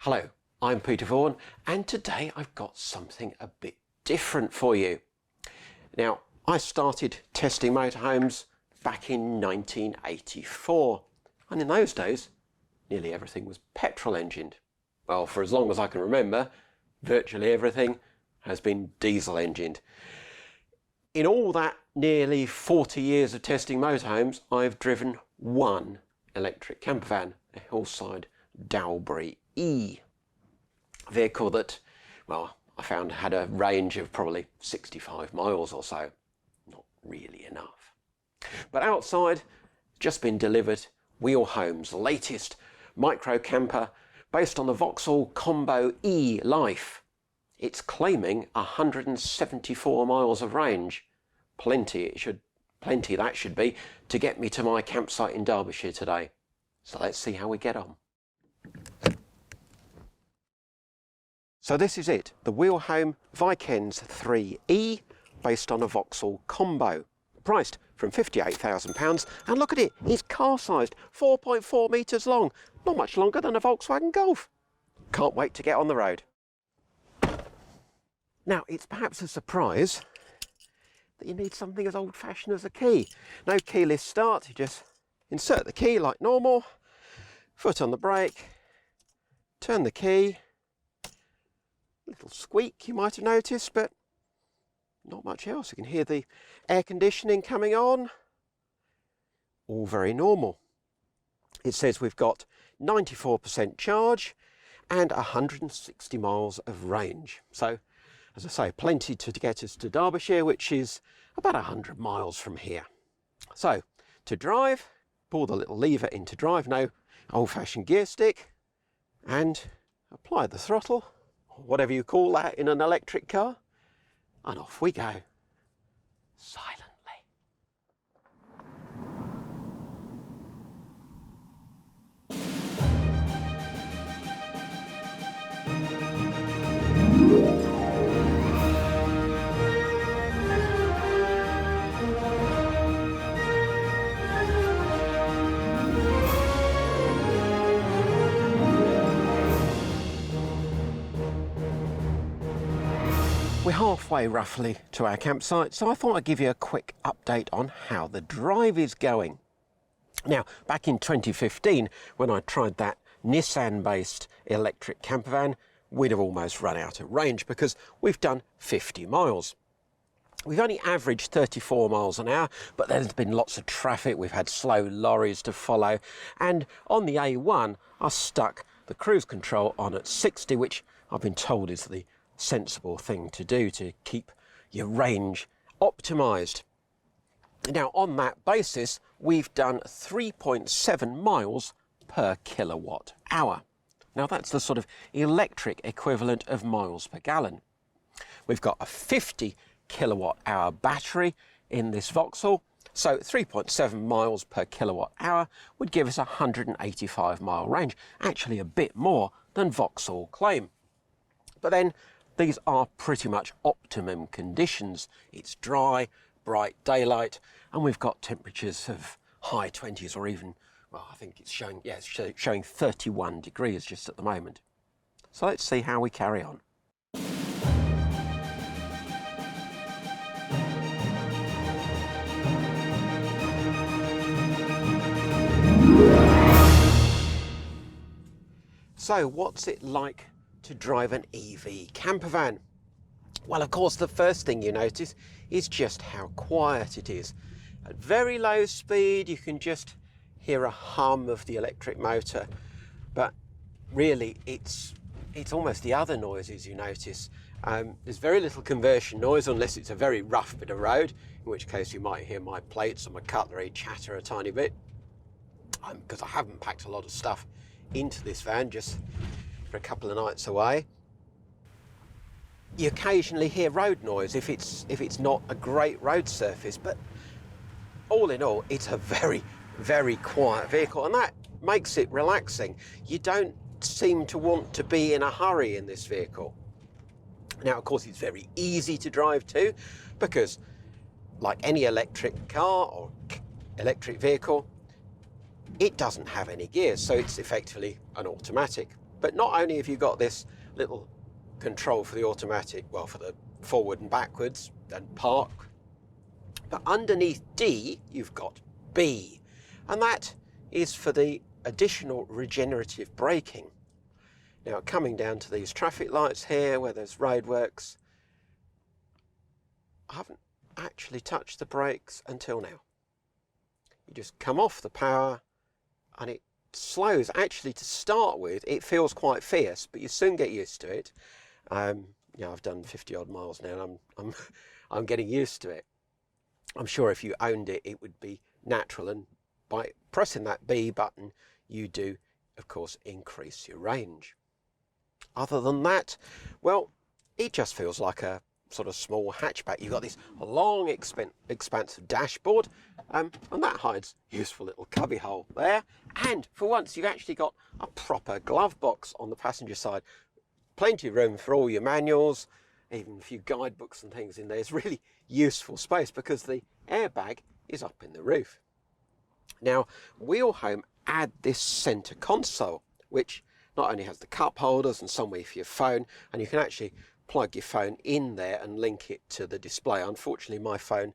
Hello, I'm Peter Vaughan, and today I've got something a bit different for you. Now, I started testing motorhomes back in 1984, and in those days, nearly everything was petrol engined. Well, for as long as I can remember, virtually everything has been diesel engined. In all that nearly 40 years of testing motorhomes, I've driven one electric campervan, a hillside Dalbury E vehicle that, well, I found had a range of probably 65 miles or so. Not really enough. But outside, just been delivered Wheelhome's latest micro camper based on the Vauxhall Combo E Life. It's claiming 174 miles of range. Plenty that should be to get me to my campsite in Derbyshire today. So let's see how we get on. So this is it, the Wheelhome Vikens 3E based on a Vauxhall Combo, priced from £58,000, and look at it, it's car-sized, 4.4 metres long, not much longer than a Volkswagen Golf. Can't wait to get on the road. Now, it's perhaps a surprise that you need something as old-fashioned as a key. No keyless start, you just insert the key like normal, foot on the brake, turn the key. Little squeak you might have noticed, but not much else. You can hear the air conditioning coming on. All very normal. It says we've got 94% charge and 160 miles of range. So, as I say, plenty to get us to Derbyshire, which is about 100 miles from here. So, to drive, pull the little lever into drive, no old-fashioned gear stick, and apply the throttle, whatever you call that in an electric car, and off we go, silently. We're halfway roughly to our campsite, so I thought I'd give you a quick update on how the drive is going. Now, back in 2015, when I tried that Nissan-based electric campervan, we'd have almost run out of range because we've done 50 miles. We've only averaged 34 miles an hour, but there's been lots of traffic. We've had slow lorries to follow, and on the A1, I stuck the cruise control on at 60, which I've been told is the sensible thing to do to keep your range optimised. Now, on that basis, we've done 3.7 miles per kilowatt hour. Now, that's the sort of electric equivalent of miles per gallon. We've got a 50 kilowatt hour battery in this Vauxhall, so 3.7 miles per kilowatt hour would give us a 185 mile range, actually a bit more than Vauxhall claim. But then these are pretty much optimum conditions. It's dry, bright daylight, and we've got temperatures of high 20s or even, well, I think it's showing, yeah, it's showing 31 degrees just at the moment. So let's see how we carry on. So what's it like to drive an EV campervan? Well, of course, the first thing you notice is just how quiet it is. At very low speed, you can just hear a hum of the electric motor, but really it's almost the other noises you notice. There's very little conversion noise unless it's a very rough bit of road, in which case you might hear my plates or my cutlery chatter a tiny bit, because I haven't packed a lot of stuff into this van just for a couple of nights away. You occasionally hear road noise if it's not a great road surface, but all in all, it's a very, very quiet vehicle, and that makes it relaxing. You don't seem to want to be in a hurry in this vehicle. Now, of course, it's very easy to drive too, because like any electric car or electric vehicle, it doesn't have any gears, so it's effectively an automatic. But not only have you got this little control for the automatic, well, for the forward and backwards and park, but underneath D you've got B, and that is for the additional regenerative braking. Now, coming down to these traffic lights here where there's roadworks, I haven't actually touched the brakes until now. You just come off the power and it slows. Actually, to start with, it feels quite fierce, but you soon get used to it. Yeah, I've done 50 odd miles now, and I'm getting used to it. I'm sure if you owned it, it would be natural, and by pressing that B button, you do, of course, increase your range. Other than that, well, it just feels like a sort of small hatchback. You've got this long expansive dashboard, and that hides a useful little cubby hole there. And for once, you've actually got a proper glove box on the passenger side. Plenty of room for all your manuals, even a few guidebooks and things in there. It's really useful space because the airbag is up in the roof. Now, Wheelhome add this centre console, which not only has the cup holders and somewhere for your phone, and you can actually plug your phone in there and link it to the display. Unfortunately, my phone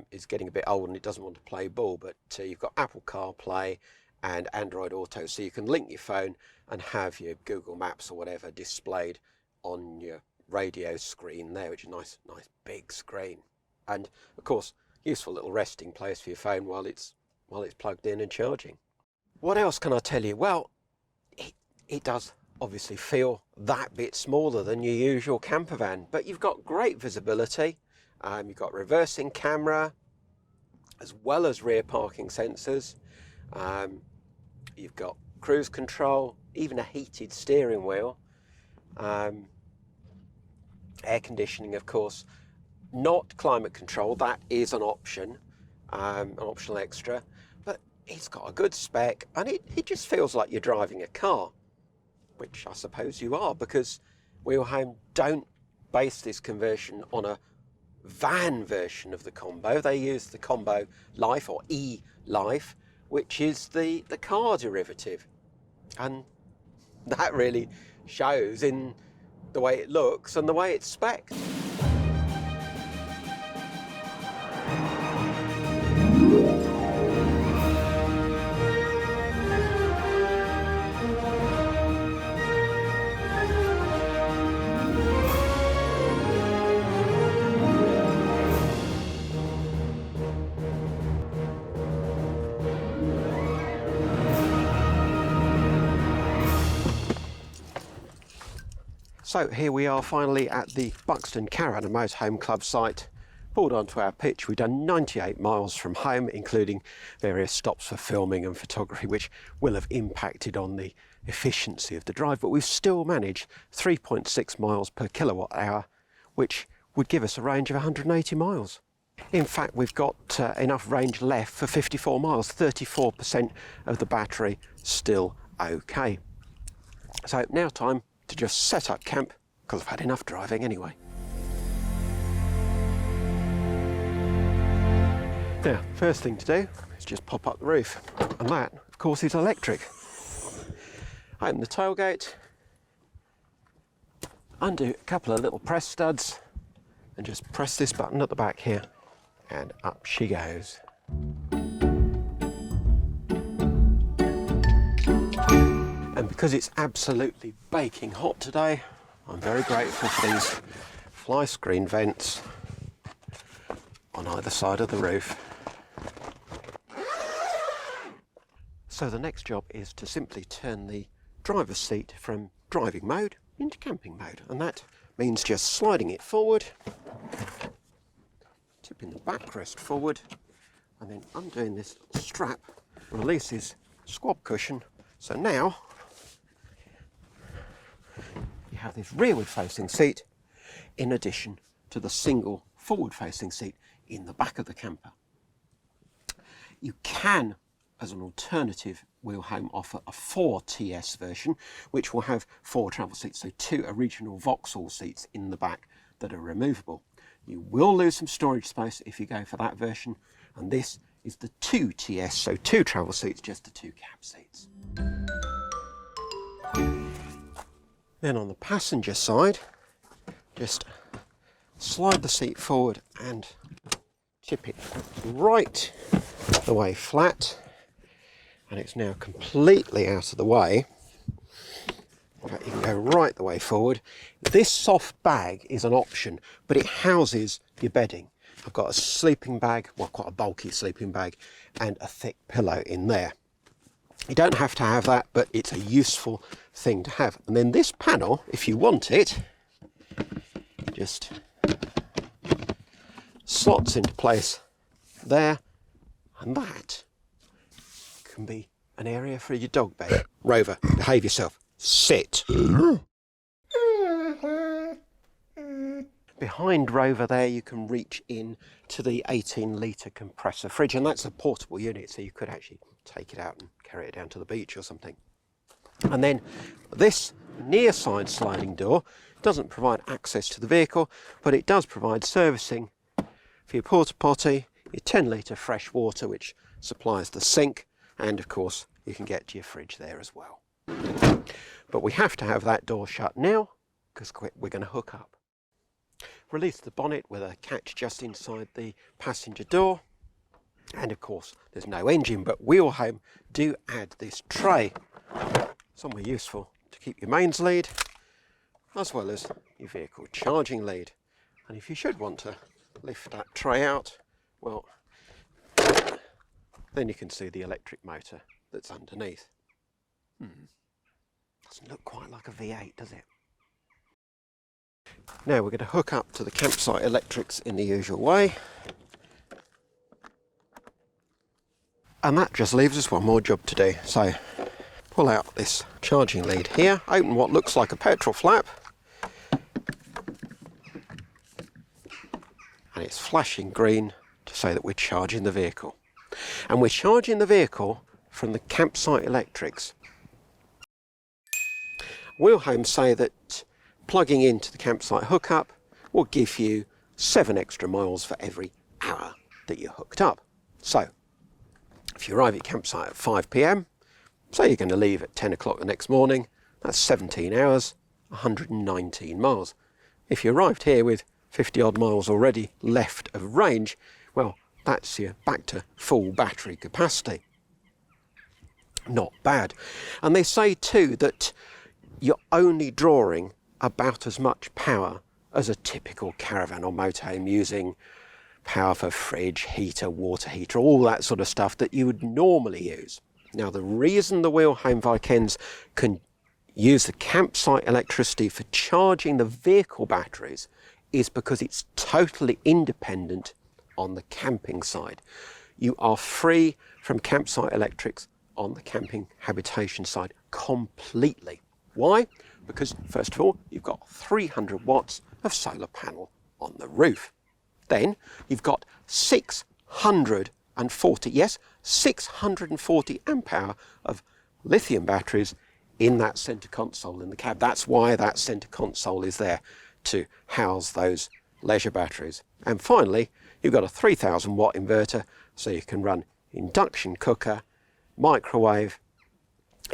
is getting a bit old and it doesn't want to play ball, but you've got Apple CarPlay and Android Auto, so you can link your phone and have your Google Maps or whatever displayed on your radio screen there, which is a nice big screen. And of course, useful little resting place for your phone while it's plugged in and charging. What else can I tell you? Well, it does obviously feel that bit smaller than your usual camper van, but you've got great visibility. You've got reversing camera as well as rear parking sensors. You've got cruise control, even a heated steering wheel, air conditioning, of course, not climate control. That is an option, an optional extra, but it's got a good spec, and it just feels like you're driving a car, which I suppose you are, because Wheelhome don't base this conversion on a van version of the Combo. They use the Combo Life, or E-Life, which is the car derivative, and that really shows in the way it looks and the way it's spec'd. So here we are finally at the Buxton Caravan and Motorhome Club site. Pulled onto our pitch. We've done 98 miles from home, including various stops for filming and photography, which will have impacted on the efficiency of the drive, but we've still managed 3.6 miles per kilowatt hour, which would give us a range of 180 miles. In fact, we've got enough range left for 54 miles, 34% of the battery still okay. So now time to just set up camp, because I've had enough driving anyway. Now, first thing to do is just pop up the roof, and that, of course, is electric. Open the tailgate, undo a couple of little press studs, and just press this button at the back here, and up she goes. And because it's absolutely baking hot today, I'm very grateful for these fly screen vents on either side of the roof. So the next job is to simply turn the driver's seat from driving mode into camping mode, and that means just sliding it forward, tipping the backrest forward, and then undoing this strap releases squab cushion. So now you have this rearward facing seat in addition to the single forward facing seat in the back of the camper. You can, as an alternative, Wheelhome offer a 4TS version, which will have 4 travel seats, so 2 original Vauxhall seats in the back that are removable. You will lose some storage space if you go for that version, and this is the 2TS, so 2 travel seats, just the 2 cab seats. Then on the passenger side, just slide the seat forward and tip it right the way flat, and it's now completely out of the way. In fact, you can go right the way forward. This soft bag is an option, but it houses your bedding. I've got a sleeping bag, well, quite a bulky sleeping bag, and a thick pillow in there. You don't have to have that, but it's a useful thing to have. And then this panel, if you want it, just slots into place there, and that can be an area for your dog bed. Rover, behave yourself. Sit. Behind Rover there, you can reach in to the 18-litre compressor fridge, and that's a portable unit, so you could actually take it out and carry it down to the beach or something. And then this near side sliding door doesn't provide access to the vehicle, but it does provide servicing for your porta potty, your 10-litre fresh water, which supplies the sink, and of course you can get to your fridge there as well. But we have to have that door shut now because we're going to hook up. Release the bonnet with a catch just inside the passenger door, and of course there's no engine, but Wheelhome do add this tray, somewhere useful to keep your mains lead as well as your vehicle charging lead. And if you should want to lift that tray out, well, then you can see the electric motor that's underneath. Doesn't look quite like a V8, does it? Now we're going to hook up to the campsite electrics in the usual way. And that just leaves us one more job to do. So pull out this charging lead here, open what looks like a petrol flap, and it's flashing green to say that we're charging the vehicle. And we're charging the vehicle from the campsite electrics. Wheelhome say that plugging into the campsite hookup will give you 7 extra miles for every hour that you're hooked up. So if you arrive at your campsite at 5 p.m, say you're going to leave at 10 o'clock the next morning, that's 17 hours, 119 miles. If you arrived here with 50 odd miles already left of range, well, that's you back to full battery capacity. Not bad. And they say too that you're only drawing about as much power as a typical caravan or motorhome, using power for fridge, heater, water heater, all that sort of stuff that you would normally use. Now, the reason the Wheelhome Vikings can use the campsite electricity for charging the vehicle batteries is because it's totally independent on the camping side. You are free from campsite electrics on the camping habitation side completely. Why? Because first of all, you've got 300 watts of solar panel on the roof. Then you've got 640 amp hour of lithium batteries in that centre console in the cab. That's why that centre console is there, to house those leisure batteries. And finally, you've got a 3000 watt inverter, so you can run induction cooker, microwave,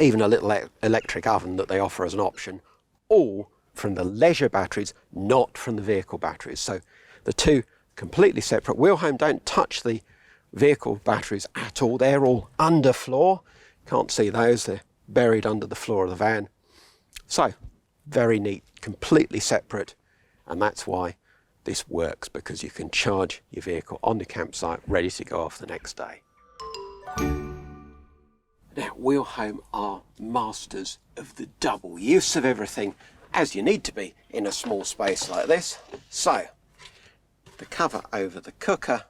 even a little electric oven that they offer as an option, all from the leisure batteries, not from the vehicle batteries. So the two completely separate. Wheelhome don't touch the vehicle batteries at all. They're all underfloor. Can't see those. They're buried under the floor of the van. So very neat, completely separate. And that's why this works, because you can charge your vehicle on the campsite ready to go off the next day. Now, Wheelhome are masters of the double use of everything, as you need to be in a small space like this. So the cover over the cooker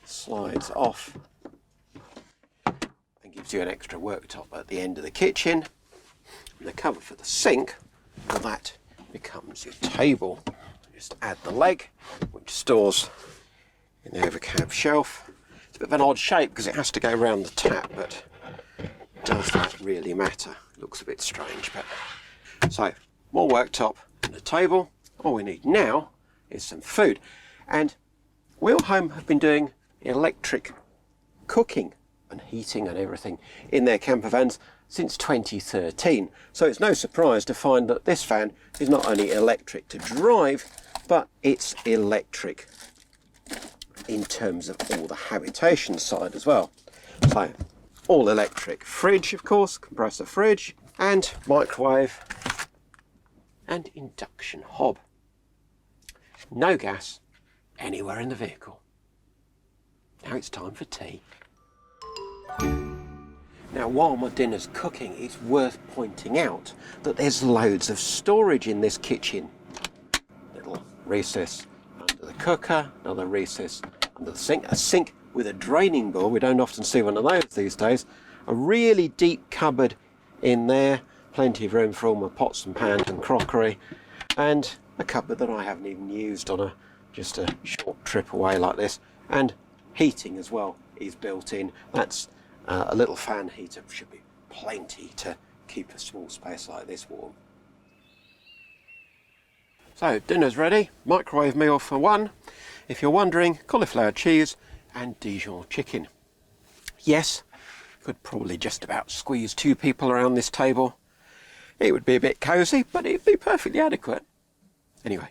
slides off and gives you an extra worktop at the end of the kitchen. And the cover for the sink, well, that becomes your table. Just add the leg, which stores in the overcab shelf. It's a bit of an odd shape because it has to go around the tap, but does that really matter? It looks a bit strange, but so more worktop and a table. All we need now is some food. And Wheelhome have been doing electric cooking and heating and everything in their camper vans since 2013. So it's no surprise to find that this fan is not only electric to drive, but it's electric in terms of all the habitation side as well. So all electric fridge, of course, compressor fridge, and microwave and induction hob. No gas anywhere in the vehicle. Now it's time for tea. Now while my dinner's cooking, it's worth pointing out that there's loads of storage in this kitchen. Little recess under the cooker, another recess under the sink, a sink with a draining board. We don't often see one of those these days. A really deep cupboard in there, plenty of room for all my pots and pans and crockery, and a cupboard that I haven't even used on just a short trip away like this. And heating as well is built in. That's a little fan heater, should be plenty to keep a small space like this warm. So dinner's ready, microwave meal for one. If you're wondering, cauliflower cheese and Dijon chicken. Yes, could probably just about squeeze 2 people around this table. It would be a bit cosy, but it'd be perfectly adequate. Anyway,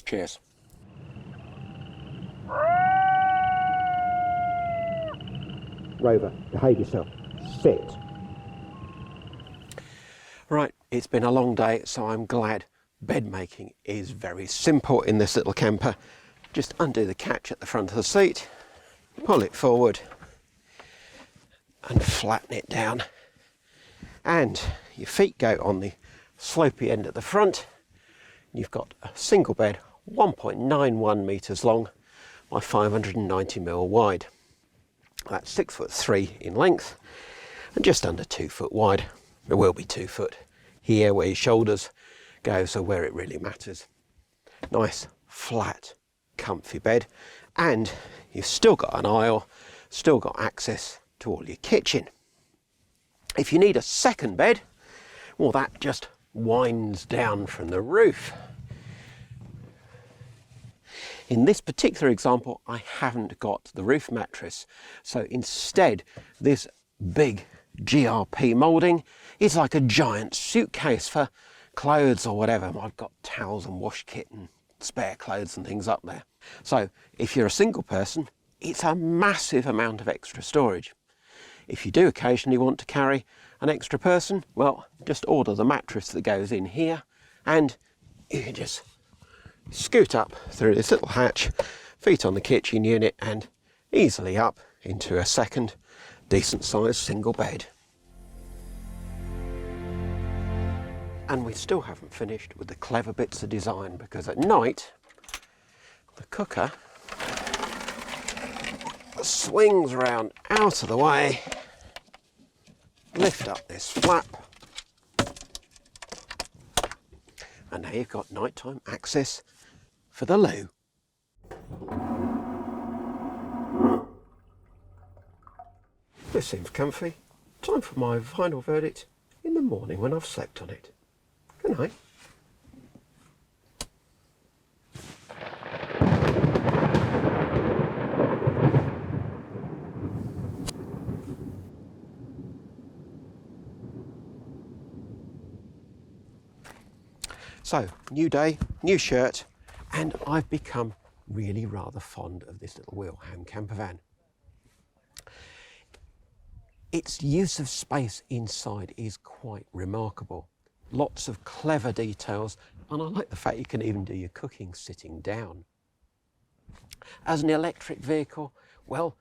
cheers. Rover, behave yourself. Sit. Right, it's been a long day, so I'm glad bed making is very simple in this little camper. Just undo the catch at the front of the seat, pull it forward and flatten it down. And your feet go on the slopey end at the front. You've got a single bed, 1.91 metres long by 590mm wide. That's 6'3" in length and just under 2 foot wide. It will be 2 foot here where your shoulders go, so where it really matters. Nice, flat, comfy bed, and you've still got an aisle, still got access to all your kitchen. If you need a second bed, well, that just winds down from the roof. In this particular example, I haven't got the roof mattress, so instead this big GRP moulding is like a giant suitcase for clothes or whatever. I've got towels and wash kit and spare clothes and things up there. So if you're a single person, it's a massive amount of extra storage. If you do occasionally want to carry an extra person, well, just order the mattress that goes in here and you can just scoot up through this little hatch, feet on the kitchen unit, and easily up into a second decent sized single bed. And we still haven't finished with the clever bits of design, because at night the cooker swings around out of the way, lift up this flap, and now you've got nighttime access for the loo. This seems comfy. Time for my final verdict in the morning when I've slept on it. Good night. So, new day, new shirt, and I've become really rather fond of this little Wilhelm campervan. Its use of space inside is quite remarkable. Lots of clever details, and I like the fact you can even do your cooking sitting down. As an electric vehicle, well,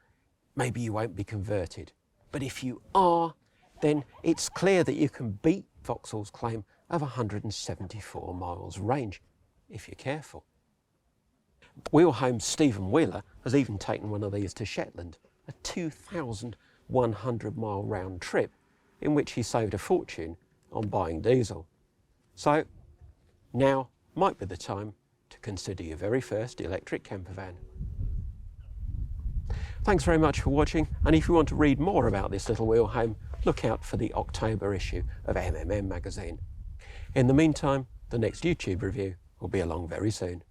maybe you won't be converted. But if you are, then it's clear that you can beat Vauxhall's claim of 174 miles range, if you're careful. Wheelhome's Stephen Wheeler has even taken one of these to Shetland, a 2,100 mile round trip in which he saved a fortune on buying diesel. So now might be the time to consider your very first electric campervan. Thanks very much for watching, and if you want to read more about this little Wheelhome, look out for the October issue of MMM magazine. In the meantime, the next YouTube review will be along very soon.